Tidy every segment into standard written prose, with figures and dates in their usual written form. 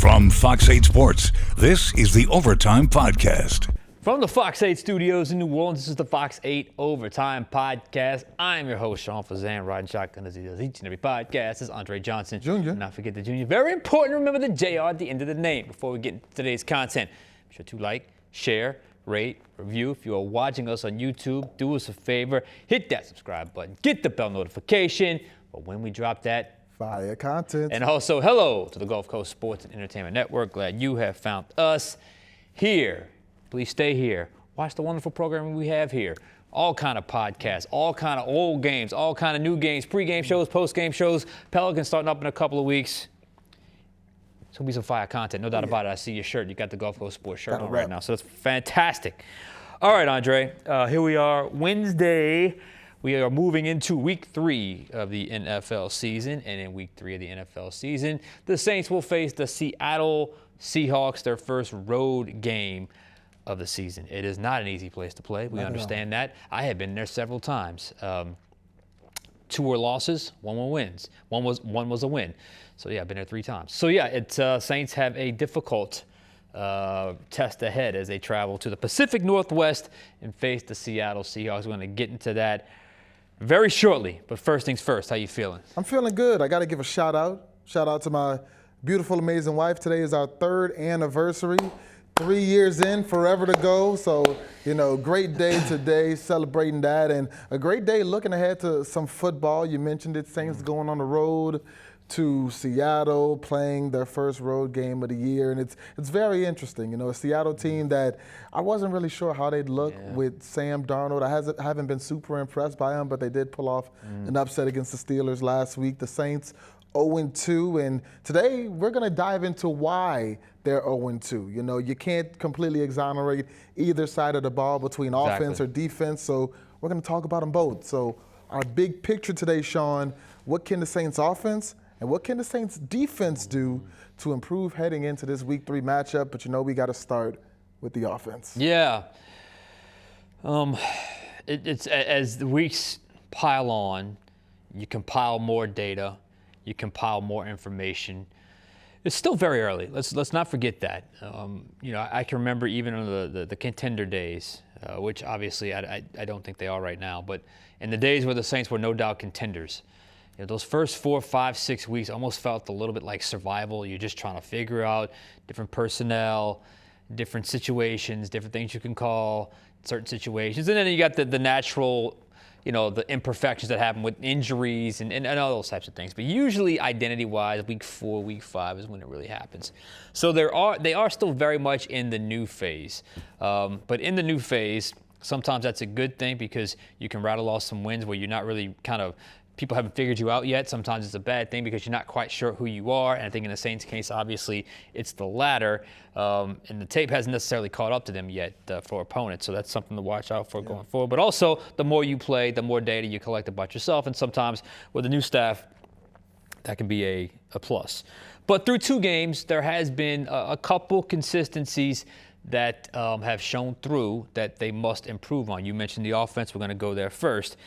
From Fox 8 Sports, this is the Overtime Podcast. From the Fox 8 studios in New Orleans, this is the Fox 8 Overtime Podcast. I'm your host, Sean Fazende, riding shotgun as he does each and every podcast. This is Andre Johnson. Junior. Not forget the Junior. Very important to remember the JR at the end of the name before we get into today's content. Be sure to like, share, rate, review. If you are watching us on YouTube, do us a favor. Hit that subscribe button. Get the bell notification. But when we drop that, fire content. and also, hello to the Gulf Coast Sports and Entertainment Network. Glad you have found us here. Please stay here. Watch the wonderful programming we have here. All kind of podcasts, all kind of old games, all kind of new games, pre-game shows, post-game shows. Pelicans starting up in a couple of weeks. It's going to be some fire content, no doubt about it. I see your shirt. You got the Gulf Coast Sports shirt on right now, so that's fantastic. All right, Andre, here we are, Wednesday. We are moving into week 3 of the NFL season, and in week 3 of the NFL season, the Saints will face the Seattle Seahawks, their first road game of the season. It is not an easy place to play. We understand that. I have been there several times. 2 were losses, 1 were wins. One was a win. So yeah, I've been there 3 times. So yeah, Saints have a difficult test ahead as they travel to the Pacific Northwest and face the Seattle Seahawks. We're going to get into that very shortly, but first things first, how you feeling? I'm feeling good. I got to give a shout out. Shout out to my beautiful, amazing wife. Today is our 3rd anniversary. 3 years in, forever to go. So, great day today, celebrating that, and a great day looking ahead to some football. You mentioned it, Saints going on the road to Seattle, playing their first road game of the year, and it's very interesting. A Seattle team that I wasn't really sure how they'd look with Sam Darnold. I haven't been super impressed by him, but they did pull off an upset against the Steelers last week. The Saints 0-2, and today we're going to dive into why they're 0-2. You can't completely exonerate either side of the ball between offense or defense, so we're going to talk about them both. So our big picture today, Sean, what can the Saints offense and what can the Saints defense do to improve heading into this Week 3 matchup? But we got to start with the offense. Yeah. It's as the weeks pile on, you compile more data, you compile more information. It's still very early. Let's not forget that. I can remember even in the contender days, which obviously I don't think they are right now, but in the days where the Saints were no doubt contenders, those first 4, 5, 6 weeks almost felt a little bit like survival. You're just trying to figure out different personnel, different situations, different things you can call certain situations. And then you got the natural, the imperfections that happen with injuries and all those types of things. But usually identity-wise, week 4, week 5 is when it really happens. So they are still very much in the new phase. But in the new phase, sometimes that's a good thing because you can rattle off some wins where you're not really people haven't figured you out yet. Sometimes it's a bad thing because you're not quite sure who you are. And I think in the Saints case, obviously, it's the latter. And the tape hasn't necessarily caught up to them yet for opponents. So that's something to watch out for going forward. But also, the more you play, the more data you collect about yourself. And sometimes with the new staff, that can be a plus. But through 2 games, there has been a couple consistencies that have shown through that they must improve on. You mentioned the offense. We're going to go there first.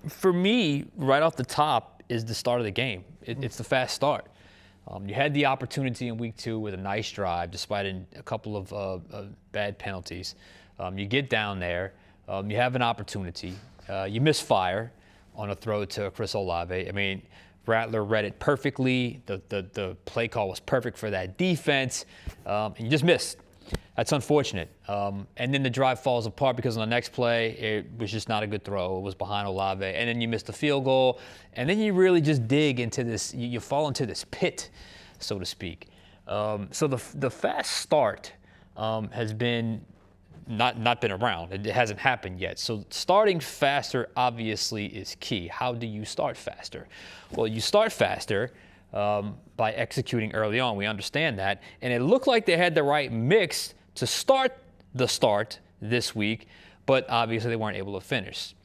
For me, right off the top is the start of the game. It's the fast start. You had the opportunity in week 2 with a nice drive, despite a couple of bad penalties. You get down there. You have an opportunity. You misfire on a throw to Chris Olave. I mean, Rattler read it perfectly. The play call was perfect for that defense. And you just missed. That's unfortunate. And then the drive falls apart because on the next play, it was just not a good throw. It was behind Olave. And then you missed the field goal. And then you really just dig into this. You fall into this pit, so to speak. So the fast start has been not been around. It hasn't happened yet. So starting faster obviously is key. How do you start faster? Well, you start faster by executing early on. We understand that. And it looked like they had the right mix to start this week, but obviously they weren't able to finish.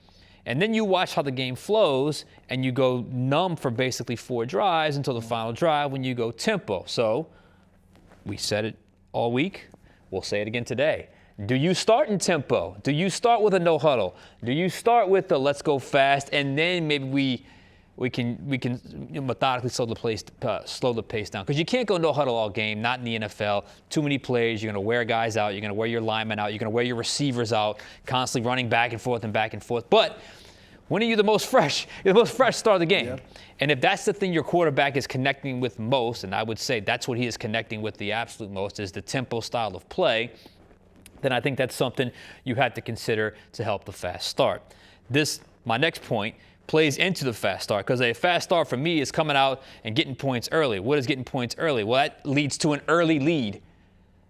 And then you watch how the game flows, and you go numb for basically 4 drives until the final drive when you go tempo. So we said it all week. We'll say it again today. Do you start in tempo? Do you start with a no huddle? Do you start with the let's go fast, and then maybe we we can methodically slow the pace down, because you can't go no huddle all game. Not in the NFL. Too many plays. You're going to wear guys out. You're going to wear your linemen out. You're going to wear your receivers out, constantly running back and forth and back and forth. But when are you the most fresh? You're the most fresh start of the game. Yep. And if that's the thing your quarterback is connecting with most, and I would say that's what he is connecting with the absolute most, is the tempo style of play, then I think that's something you have to consider to help the fast start. My next point, plays into the fast start, because a fast start for me is coming out and getting points early. What is getting points early? Well, that leads to an early lead.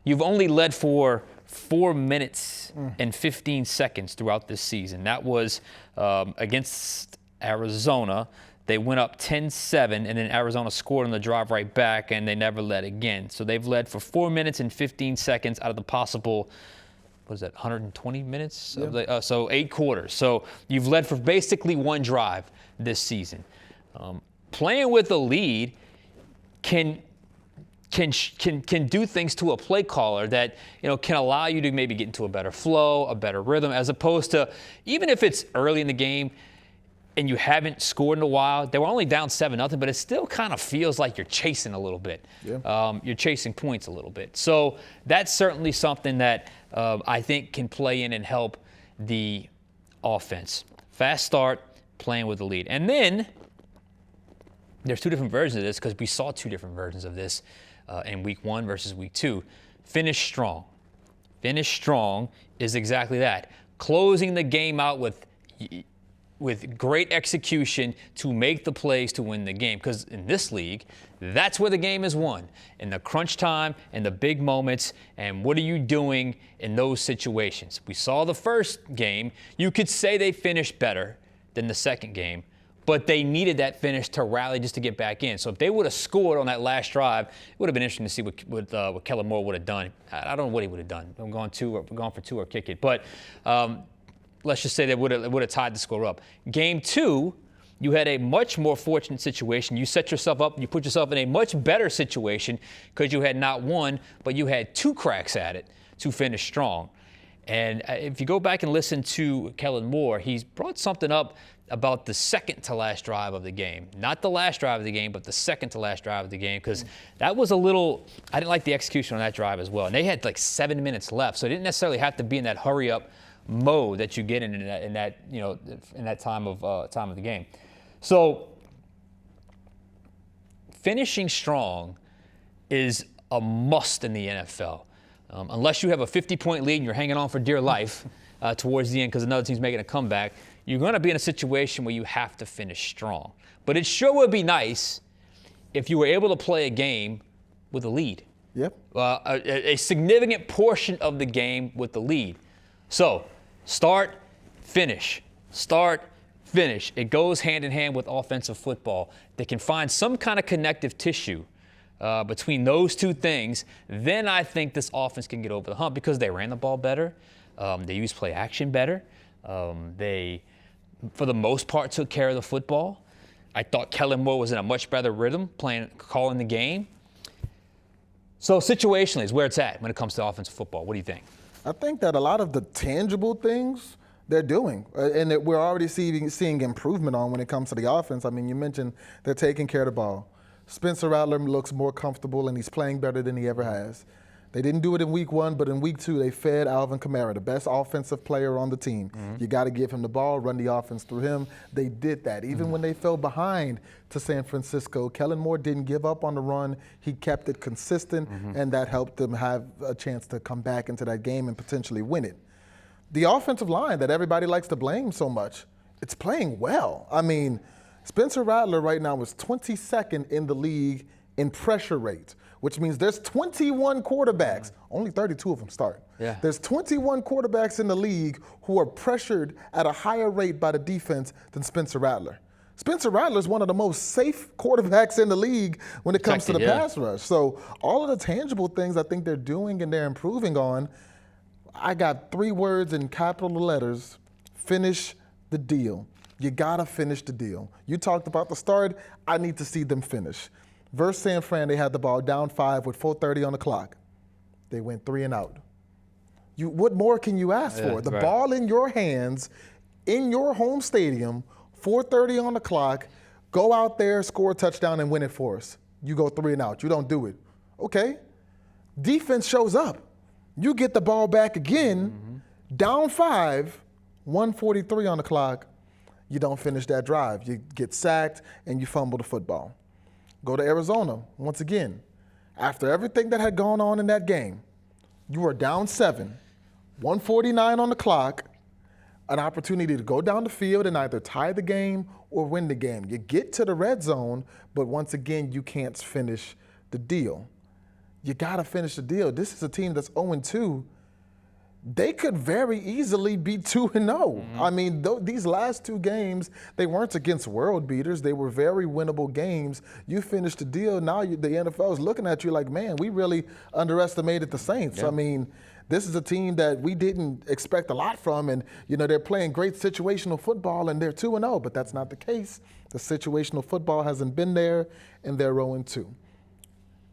You've only led for 4 minutes and 15 seconds throughout this season. That was against Arizona. They went up 10-7, and then Arizona scored on the drive right back, and they never led again. So they've led for 4 minutes and 15 seconds out of the possible, what is that, 120 minutes? Yeah. So 8 quarters. So you've led for basically one drive this season. Playing with a lead can do things to a play caller that, can allow you to maybe get into a better flow, a better rhythm, as opposed to, even if it's early in the game and you haven't scored in a while. They were only down 7-0, but it still kind of feels like you're chasing a little bit. Yeah. You're chasing points a little bit. So that's certainly something that I think can play in and help the offense. Fast start, playing with the lead. And then there's 2 different versions of this, because we saw 2 different versions of this in week 1 versus week 2. Finish strong. Finish strong is exactly that. Closing the game out with great execution to make the plays to win the game. Because in this league, that's where the game is won. In the crunch time and the big moments. And what are you doing in those situations? We saw the first game. You could say they finished better than the second game, but they needed that finish to rally just to get back in. So if they would have scored on that last drive, it would have been interesting to see what Kellen Moore would have done. I don't know what he would have done. I'm going for 2 or kick it. But let's just say they would have tied the score up. Game 2, you had a much more fortunate situation. You set yourself up, you put yourself in a much better situation, because you had not 1, but you had 2 cracks at it to finish strong. And if you go back and listen to Kellen Moore, he's brought something up about the second to last drive of the game. Not the last drive of the game, but the second to last drive of the game, because that was I didn't like the execution on that drive as well. And they had like 7 minutes left, so it didn't necessarily have to be in that hurry up mode that you get in that time of the game. So finishing strong is a must in the NFL, unless you have a 50-point lead and you're hanging on for dear life towards the end because another team's making a comeback. You're going to be in a situation where you have to finish strong. But it sure would be nice if you were able to play a game with a lead. Yep. A significant portion of the game with the lead. So start, finish. Start, finish. It goes hand in hand with offensive football. They can find some kind of connective tissue between those 2 things. Then I think this offense can get over the hump, because they ran the ball better. They used play action better. They, for the most part, took care of the football. I thought Kellen Moore was in a much better rhythm, calling the game. So situationally is where it's at when it comes to offensive football. What do you think? I think that a lot of the tangible things they're doing, and that we're already seeing improvement on when it comes to the offense. I mean, you mentioned they're taking care of the ball. Spencer Rattler looks more comfortable, and he's playing better than he ever has. They didn't do it in week 1, but in week 2, they fed Alvin Kamara, the best offensive player on the team. Mm-hmm. You got to give him the ball, run the offense through him. They did that. Even when they fell behind to San Francisco, Kellen Moore didn't give up on the run. He kept it consistent, and that helped them have a chance to come back into that game and potentially win it. The offensive line that everybody likes to blame so much, it's playing well. I mean, Spencer Rattler right now is 22nd in the league in pressure rate, which means there's 21 quarterbacks, only 32 of them start. Yeah. There's 21 quarterbacks in the league who are pressured at a higher rate by the defense than Spencer Rattler. Spencer Rattler is one of the most safe quarterbacks in the league when it comes to the pass rush. So all of the tangible things I think they're doing and they're improving on, I got 3 words in capital letters: finish the deal. You gotta finish the deal. You talked about the start. I need to see them finish. Versus San Fran, they had the ball down 5 with 4:30 on the clock. They went 3 and out. What more can you ask for? The ball in your hands, in your home stadium, 4:30 on the clock, Go out there, score a touchdown, and win it for us. You go 3 and out. You don't do it. Okay. Defense shows up. You get the ball back again, down 5, 1:43 on the clock. You don't finish that drive. You get sacked, and you fumble the football. Go to Arizona, once again. After everything that had gone on in that game, you were down 7, 1:49 on the clock, an opportunity to go down the field and either tie the game or win the game. You get to the red zone, but once again, you can't finish the deal. You got to finish the deal. This is a team that's 0-2. They could very easily be 2-0. I mean, these last 2 games, they weren't against world beaters. They were very winnable games. You finished the deal. Now the NFL is looking at you like, man, we really underestimated the Saints. Yeah. I mean, this is a team that we didn't expect a lot from, and they're playing great situational football, and they're 2-0, but that's not the case. The situational football hasn't been there, and they're 0-2.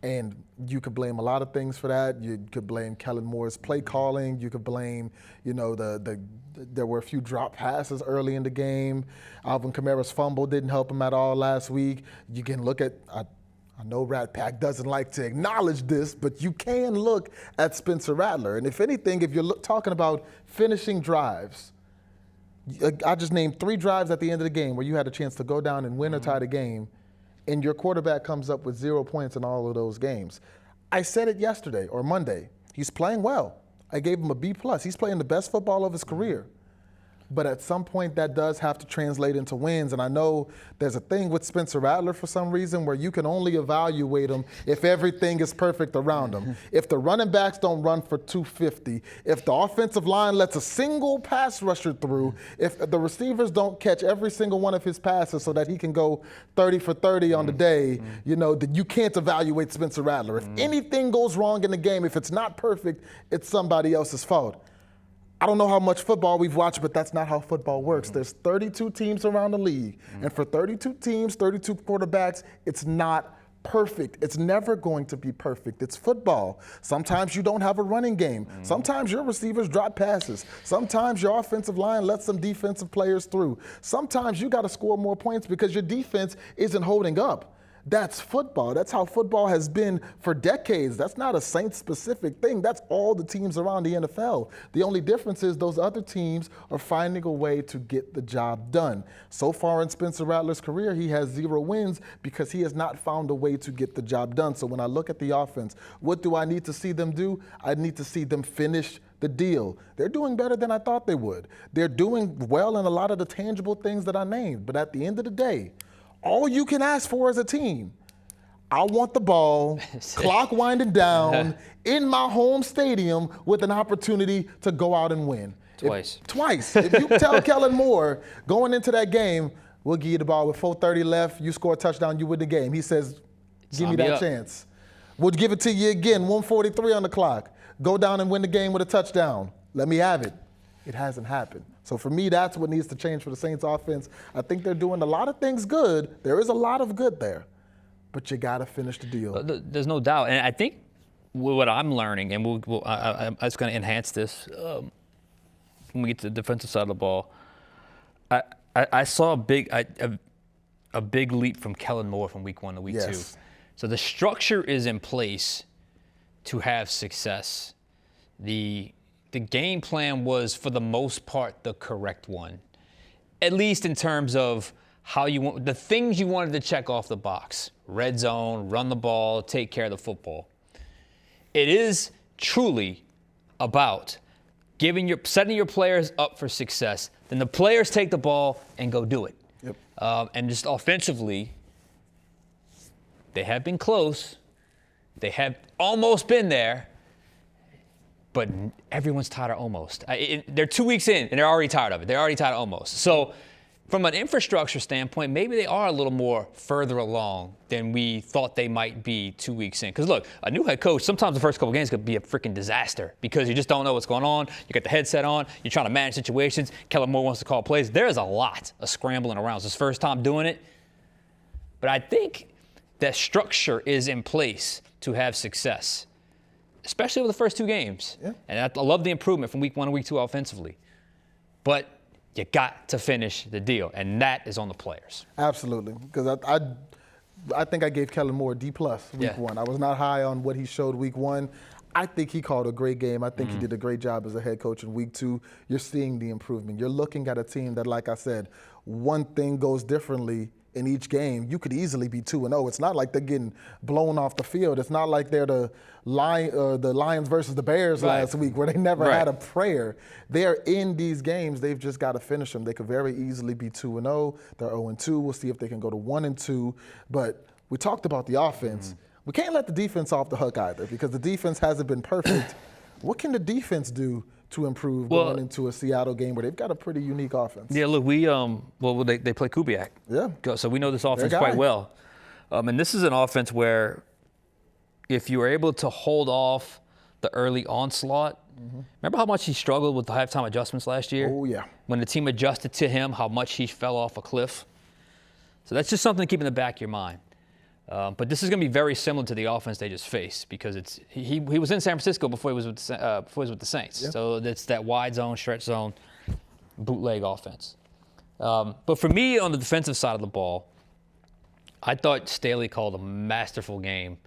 And you could blame a lot of things for that. You could blame Kellen Moore's play calling. You could blame, there were a few drop passes early in the game. Alvin Kamara's fumble didn't help him at all last week. You can look at, I know Rat Pack doesn't like to acknowledge this, but you can look at Spencer Rattler. And if anything, if you're talking about finishing drives, I just named 3 drives at the end of the game where you had a chance to go down and win or tie the game, and your quarterback comes up with 0 points in all of those games. I said it yesterday or Monday. He's playing well. I gave him a B+. He's playing the best football of his career. But at some point, that does have to translate into wins. And I know there's a thing with Spencer Rattler for some reason where you can only evaluate him if everything is perfect around him. If the running backs don't run for 250, if the offensive line lets a single pass rusher through, if the receivers don't catch every single one of his passes so that he can go 30 for 30 on the day, that you can't evaluate Spencer Rattler. If anything goes wrong in the game, if it's not perfect, it's somebody else's fault. I don't know how much football we've watched, but that's not how football works. There's 32 teams around the league, and for 32 teams, 32 quarterbacks, it's not perfect. It's never going to be perfect. It's football. Sometimes you don't have a running game. Sometimes your receivers drop passes. Sometimes your offensive line lets some defensive players through. Sometimes you got to score more points because your defense isn't holding up. That's football. That's how football has been for decades. That's not a Saints-specific thing. That's all the teams around the NFL. The only difference is those other teams are finding a way to get the job done. So far in Spencer Rattler's career, he has 0 wins because he has not found a way to get the job done. So when I look at the offense, what do I need to see them do? I need to see them finish the deal. They're doing better than I thought they would. They're doing well in a lot of the tangible things that I named. But at the end of the day, all you can ask for as a team, I want the ball, clock winding down, in my home stadium with an opportunity to go out and win. Twice. If you tell Kellen Moore going into that game, we'll give you the ball with 4:30 left, you score a touchdown, you win the game. He says, give me that chance. We'll give it to you again, 1:43 on the clock. Go down and win the game with a touchdown. Let me have it. It hasn't happened. So for me, that's what needs to change for the Saints offense. I think they're doing a lot of things good. There is a lot of good there, but you got to finish the deal. There's no doubt. And I think what I'm learning, and I'm just going to enhance this when we get to the defensive side of the ball, I saw a big leap from Kellen Moore from week 1 to week 2. So the structure is in place to have success. The game plan was, for the most part, the correct one, at least in terms of how you want the things you wanted to check off the box: red zone, run the ball, take care of the football. It is truly about setting your players up for success. Then the players take the ball and go do it. And just offensively, they have been close. They have almost been there. But everyone's tired of almost. They're 2 weeks in, and they're already tired of it. They're already tired of almost. So from an infrastructure standpoint, maybe they are a little more further along than we thought they might be 2 weeks in. Because, look, a new head coach, sometimes the first couple games could be a freaking disaster because you just don't know what's going on. You got the headset on. You're trying to manage situations. Kellen Moore wants to call plays. There's a lot of scrambling around. It's his first time doing it. But I think that structure is in place to have success, especially with the first 2 games. And I love the improvement from week 1 to week 2 offensively. But You got to finish the deal, and that is on the players. Absolutely, because I think I gave Kellen Moore a D+ week one. I was not high on what he showed week one. I think he called a great game. I think he did a great job as a head coach in week two. You're seeing the improvement. You're looking at a team that, like I said, one thing goes differently in each game. You could easily be 2-0. It's not like they're getting blown off the field. It's not like they're the Lions versus the Bears last week where they never had a prayer. They're in these games. They've just got to finish them. They could very easily be 2-0. They're 0-2. We'll see if they can go to 1-2. But we talked about the offense. We can't let the defense off the hook either because the defense hasn't been perfect. What can the defense do to improve going into a Seattle game where they've got a pretty unique offense? Yeah, look, they play Kubiak. Yeah. So we know this offense quite well. And this is an offense where if you were able to hold off the early onslaught, remember how much he struggled with the halftime adjustments last year? Oh, yeah. When the team adjusted to him, how much he fell off a cliff. So that's just something to keep in the back of your mind. But this is going to be very similar to the offense they just faced because he was in San Francisco before he was with the Saints. Yeah. So it's that wide zone, stretch zone, bootleg offense. But for me, on the defensive side of the ball, I thought Staley called a masterful game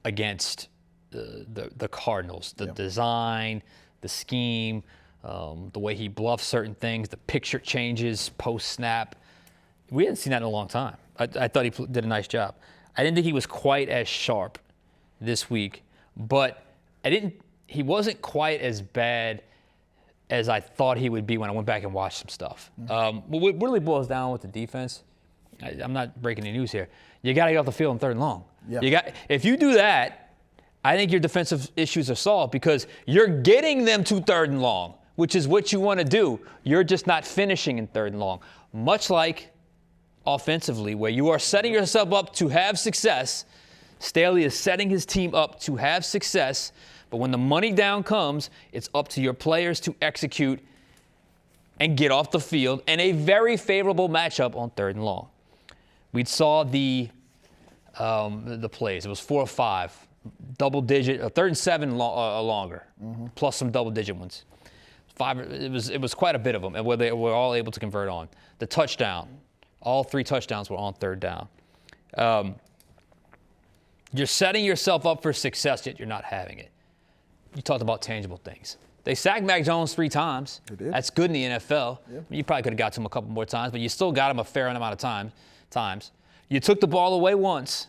against the Cardinals. The design, the scheme, the way he bluffed certain things, the picture changes post-snap. We hadn't seen that in a long time. I thought he did a nice job. I didn't think he was quite as sharp this week, but he wasn't quite as bad as I thought he would be when I went back and watched some stuff. What really boils down with the defense, I'm not breaking any news here, you got to get off the field in 3rd and long. Yeah. If you do that, I think your defensive issues are solved because you're getting them to 3rd and long, which is what you want to do. You're just not finishing in 3rd and long. Much like offensively, where you are setting yourself up to have success, Staley is setting his team up to have success, but when the money down comes, it's up to your players to execute and get off the field in a very favorable matchup on 3rd and long. We saw the plays. It was 4 or 5, double-digit, 3rd and 7 longer, plus some double-digit ones. 5. It was quite a bit of them, and where they were all able to convert on. The touchdown. All 3 touchdowns were on 3rd down. You're setting yourself up for success, yet you're not having it. You talked about tangible things. They sacked Mac Jones 3 times. They did. That's good in the NFL. Yeah. You probably could have got to him a couple more times, but you still got him a fair amount of times. You took the ball away once.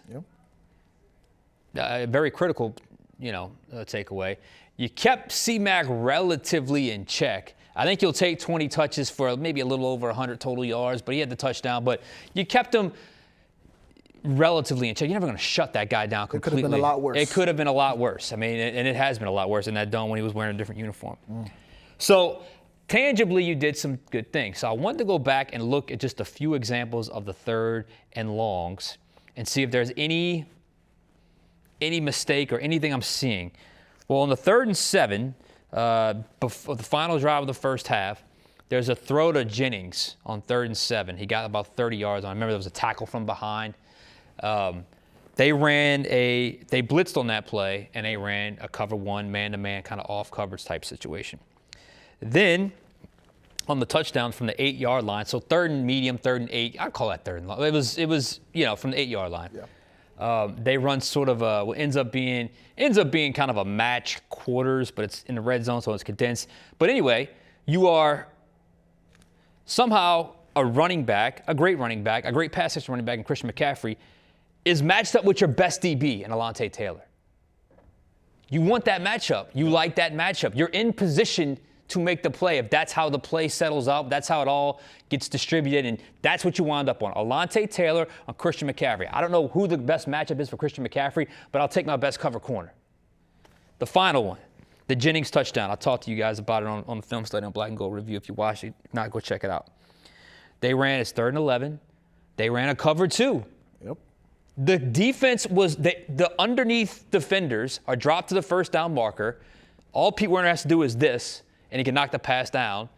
Yep. Very critical, takeaway. You kept C-Mac relatively in check. I think you'll take 20 touches for maybe a little over 100 total yards, but he had the touchdown. But you kept him relatively in check. You're never going to shut that guy down completely. It could have been a lot worse. It could have been a lot worse. I mean, and it has been a lot worse in that dome when he was wearing a different uniform. So tangibly, you did some good things. So I wanted to go back and look at just a few examples of the 3rd and longs and see if there's any mistake or anything I'm seeing. Well, on the 3rd and 7, before the final drive of the first half, there's a throw to Jennings on 3rd and 7. He got about 30 yards on. I remember there was a tackle from behind. They blitzed on that play, and they ran a cover 1, man-to-man, kind of off coverage type situation. Then, on the touchdown from the 8-yard line, so 3rd and medium, 3rd and 8, I'd call that 3rd and long. It was from the 8-yard line. Yeah. They run sort of what ends up being kind of a match quarters, but it's in the red zone, so it's condensed. But anyway, you are somehow a running back, a great pass catching running back in Christian McCaffrey, is matched up with your best DB in Alontae Taylor. You want that matchup. You like that matchup. You're in position to make the play. If that's how the play settles out, that's how it all gets distributed, and that's what you wound up on. Alontae Taylor on Christian McCaffrey. I don't know who the best matchup is for Christian McCaffrey, but I'll take my best cover corner. The final one, the Jennings touchdown. I'll talk to you guys about it on the film study on Black and Gold Review if you watch it. If not, go check it out. They ran it's 3rd and 11. They ran a cover 2. Yep. The defense was the underneath defenders are dropped to the first down marker. All Pete Werner has to do is this, and he can knock the pass down.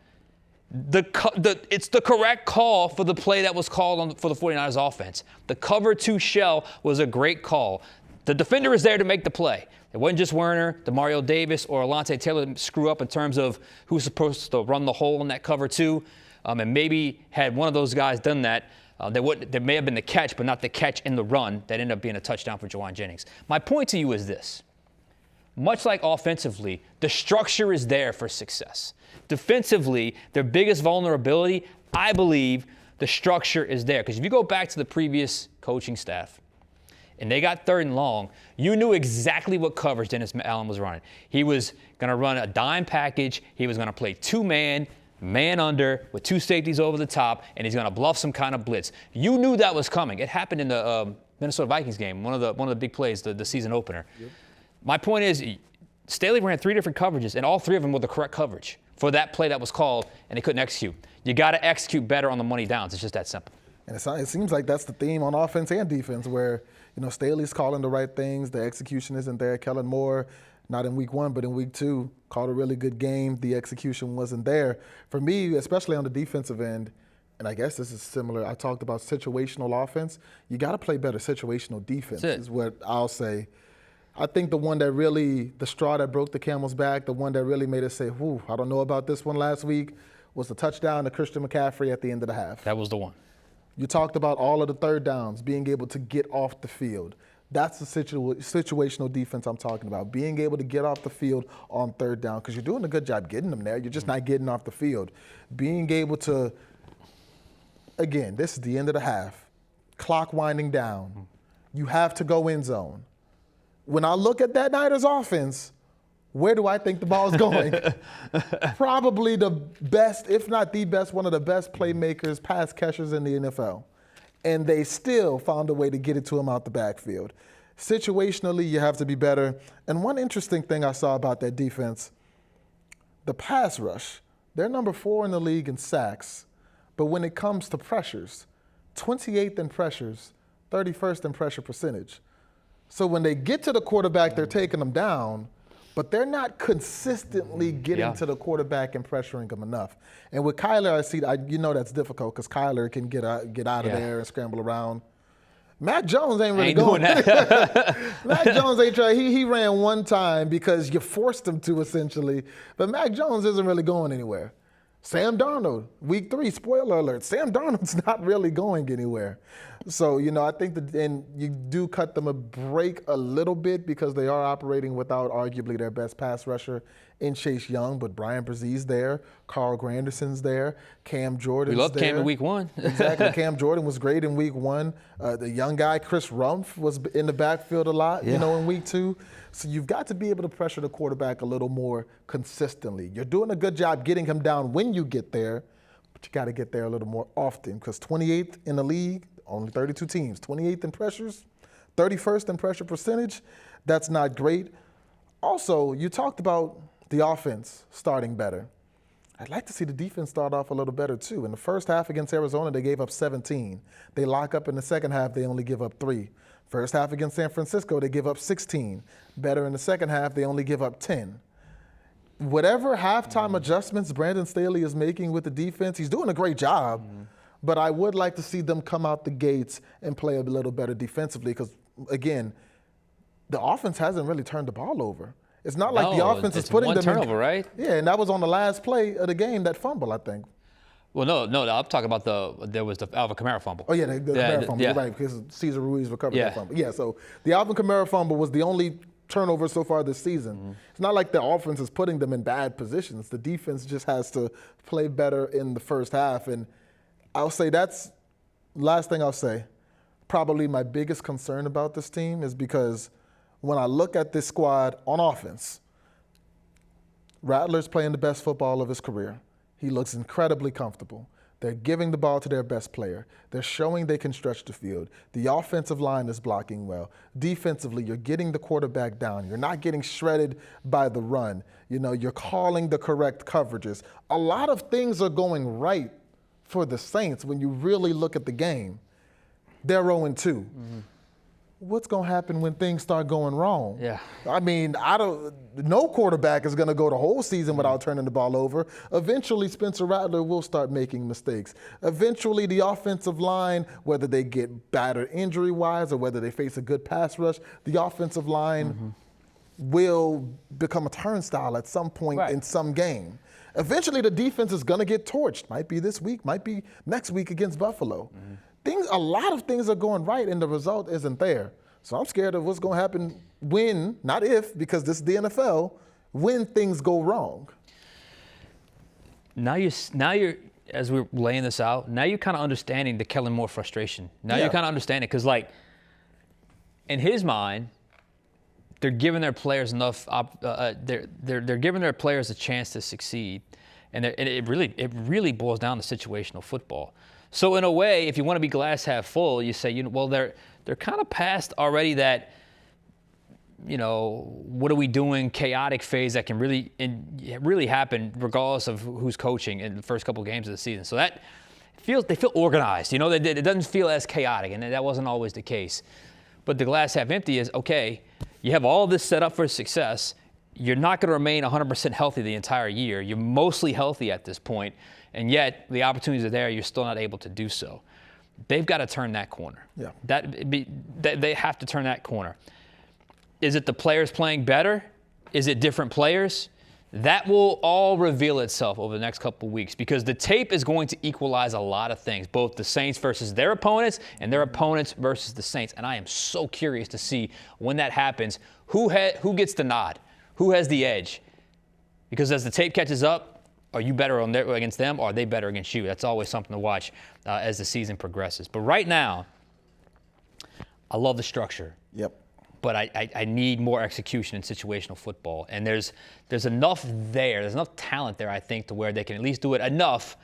It's the correct call for the play that was called for the 49ers offense. The cover 2 shell was a great call. The defender is there to make the play. It wasn't just Werner, Demario Davis, or Alontae Taylor screw up in terms of who's supposed to run the hole in that cover two. And maybe had one of those guys done that, there may have been the catch, but not the catch in the run that ended up being a touchdown for Juwan Jennings. My point to you is this. Much like offensively, the structure is there for success. Defensively, their biggest vulnerability, I believe, the structure is there. Because if you go back to the previous coaching staff, and they got 3rd and long, you knew exactly what coverage Dennis Allen was running. He was going to run a dime package. He was going to play 2-man, man under, with 2 safeties over the top, and he's going to bluff some kind of blitz. You knew that was coming. It happened in the Minnesota Vikings game, one of the big plays, the season opener. Yep. My point is, Staley ran 3 different coverages, and all 3 of them were the correct coverage for that play that was called, and they couldn't execute. You got to execute better on the money downs. It's just that simple. And it seems like that's the theme on offense and defense, where Staley's calling the right things. The execution isn't there. Kellen Moore, not in week 1, but in week 2, called a really good game. The execution wasn't there. For me, especially on the defensive end, and I guess this is similar. I talked about situational offense. You got to play better situational defense is what I'll say. I think the straw that broke the camel's back, the one that really made us say, whew, I don't know about this one last week, was the touchdown to Christian McCaffrey at the end of the half. That was the one. You talked about all of the 3rd downs, being able to get off the field. That's the situational defense I'm talking about, being able to get off the field on 3rd down, because you're doing a good job getting them there. You're just not getting off the field. Being able to, again, this is the end of the half, clock winding down. You have to go end zone. When I look at that Niners offense, where do I think the ball is going? Probably the best, if not the best, one of the best playmakers, pass catchers in the NFL. And they still found a way to get it to him out the backfield. Situationally, you have to be better. And one interesting thing I saw about that defense, the pass rush, they're number 4 in the league in sacks. But when it comes to pressures, 28th in pressures, 31st in pressure percentage. So when they get to the quarterback, they're taking them down, but they're not consistently getting to the quarterback and pressuring him enough. And with Kyler, that's difficult because Kyler can get out of there and scramble around. Mac Jones ain't really going. Mac Jones ain't trying. He ran one time because you forced him to, essentially. But Mac Jones isn't really going anywhere. Sam Darnold, week 3, spoiler alert, Sam Darnold's not really going anywhere. So, I think and you do cut them a break a little bit because they are operating without arguably their best pass rusher in Chase Young, but Brian Brzez's there, Carl Granderson's there, Cam Jordan's there. We love Cam in week 1. Exactly. Cam Jordan was great in week 1. The young guy, Chris Rumpf, was in the backfield a lot, in week 2. So you've got to be able to pressure the quarterback a little more consistently. You're doing a good job getting him down when you get there, but you got to get there a little more often because 28th in the league, only 32 teams, 28th in pressures, 31st in pressure percentage. That's not great. Also, you talked about the offense starting better. I'd like to see the defense start off a little better too. In the first half against Arizona, they gave up 17. They lock up in the second half, they only give up 3. First half against San Francisco, they give up 16. Better in the second half, they only give up 10. Whatever halftime adjustments Brandon Staley is making with the defense, he's doing a great job. But I would like to see them come out the gates and play a little better defensively because, again, the offense hasn't really turned the ball over. It's not like the offense is putting them turnover, right? Yeah, and that was on the last play of the game, that fumble, I think. Well, no, I'm talking about there was the Alvin Kamara fumble. Oh, yeah, the Kamara fumble, you're right, because Cesar Ruiz recovered that fumble. Yeah, so the Alvin Kamara fumble was the only turnover so far this season. It's not like the offense is putting them in bad positions. The defense just has to play better in the first half, and I'll say that's last thing I'll say. Probably my biggest concern about this team is because when I look at this squad on offense, Rattler's playing the best football of his career. He looks incredibly comfortable. They're giving the ball to their best player. They're showing they can stretch the field. The offensive line is blocking well. Defensively, you're getting the quarterback down. You're not getting shredded by the run. You're calling the correct coverages. A lot of things are going right for the Saints when you really look at the game. They're 0-2. what's going to happen when things start going wrong? Yeah. I mean, no quarterback is going to go the whole season without turning the ball over. Eventually, Spencer Rattler will start making mistakes. Eventually, the offensive line, whether they get battered injury-wise or whether they face a good pass rush, the offensive line will become a turnstile at some point in some game. Eventually, the defense is going to get torched. Might be this week, might be next week against Buffalo. A lot of things are going right, and the result isn't there. So I'm scared of what's going to happen when, not if, because this is the NFL, when things go wrong. Now you're, as we're laying this out, now you're kind of understanding the Kellen Moore frustration. Now you're kind of understanding, because, like, in his mind, they're giving their players enough. They're giving their players a chance to succeed, and it really boils down to situational football. So in a way, if you want to be glass half full, you say, well, they're kind of past already that, what are we doing chaotic phase that can really happen regardless of who's coaching in the first couple of games of the season. So that they feel organized. It doesn't feel as chaotic, and that wasn't always the case. But the glass half empty is, okay, you have all this set up for success. You're not going to remain 100% healthy the entire year. You're mostly healthy at this point, and yet the opportunities are there. You're still not able to do so. They've got to turn that corner. Yeah. They have to turn that corner. Is it the players playing better? Is it different players? That will all reveal itself over the next couple of weeks, because the tape is going to equalize a lot of things, both the Saints versus their opponents and their opponents versus the Saints. And I am so curious to see when that happens, who gets the nod, who has the edge. Because as the tape catches up, are you better against them, or are they better against you? That's always something to watch as the season progresses. But right now, I love the structure. Yep. But I need more execution in situational football. And there's enough there. There's enough talent there, I think, to where they can at least do it enough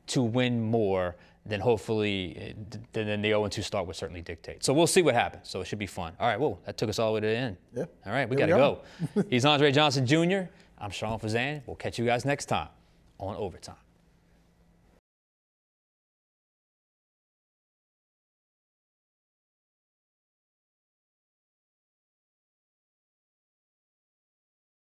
to win more than hopefully than the 0-2 start would certainly dictate. So we'll see what happens. So it should be fun. All right, whoa, that took us all the way to the end. Yeah. All right, we got to go. He's Andre Johnson Jr. I'm Sean Fazende. We'll catch you guys next time on Overtime.